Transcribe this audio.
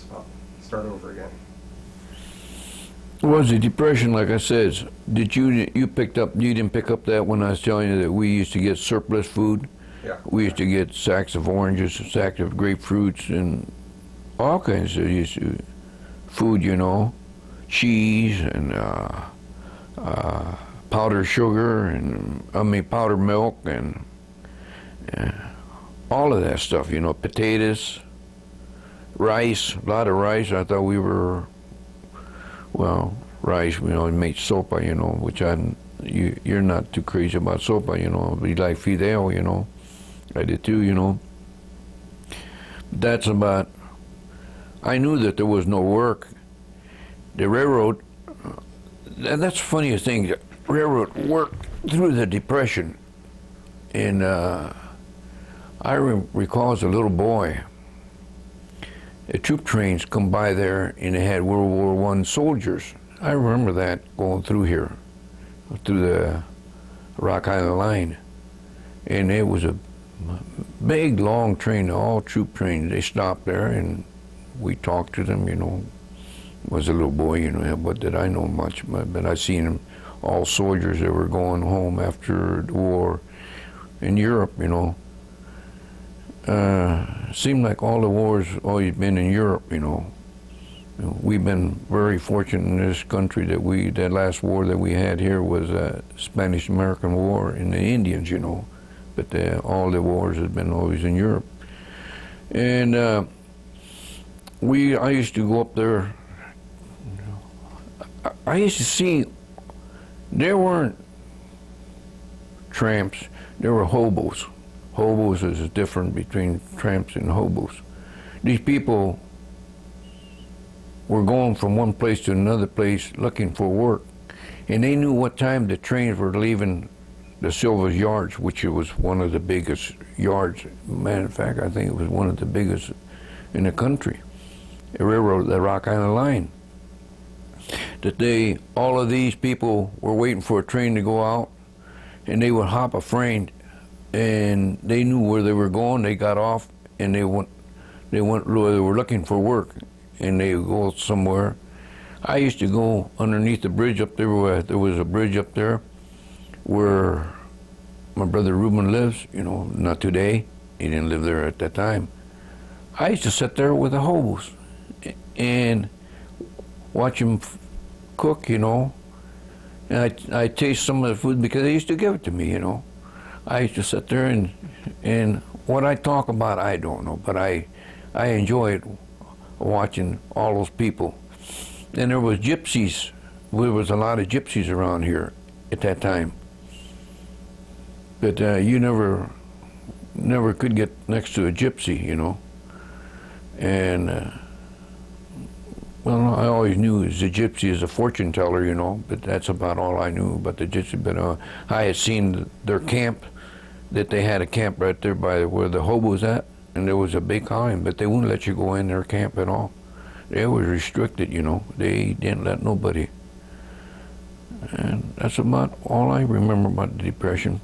bounce up, start over again. Was the Depression, like I said, you didn't pick up that when I was telling you that we used to get surplus food? Yeah. We used to get sacks of oranges, sacks of grapefruits, and all kinds of food, you know, cheese and powdered sugar and powdered milk and all of that stuff, you know, potatoes, rice, a lot of rice. I thought we were, well, rice, you know, we made sopa, you know, which you're not too crazy about sopa, you know. We like fideo, you know. I did too, you know. That's about, I knew that there was no work. The railroad, and that's the funniest thing, the railroad worked through the Depression. And I recall as a little boy, the troop trains come by there and they had World War I soldiers. I remember that going through here, through the Rock Island line. And it was a big, long train, all troop trains. They stopped there and we talked to them, you know. Was a little boy, you know, what did I know much, but I seen them, all soldiers that were going home after the war in Europe, you know. Seemed like all the wars always been in Europe, you know. We've been very fortunate in this country that that last war that we had here was a Spanish-American War in the Indians, you know. But all the wars have been always in Europe. And I used to go up there. I used to see, there weren't tramps, there were hobos. Hobos is different between tramps and hobos. These people were going from one place to another place looking for work. And they knew what time the trains were leaving the Silver's Yards, which was one of the biggest yards. Matter of fact, I think it was one of the biggest in the country. The railroad, the Rock Island line. That all of these people were waiting for a train to go out, and they would hop a train, and they knew where they were going. They got off, and they were looking for work, and they would go somewhere. I used to go underneath the bridge up there. Where there was a bridge up there where my brother Reuben lives. You know, not today. He didn't live there at that time. I used to sit there with the hobos and watch them cook, you know. And I taste some of the food because they used to give it to me, you know. I used to sit there and what I talk about, I don't know, but I enjoyed watching all those people. And there was gypsies. There was a lot of gypsies around here at that time. But you never could get next to a gypsy, you know. And well, I always knew the gypsy is a fortune teller, you know, but that's about all I knew about the gypsy. But I had seen their camp, that they had a camp right there by where the hobos at, and there was a big line, but they wouldn't let you go in their camp at all. They was restricted, you know. They didn't let nobody. And that's about all I remember about the Depression.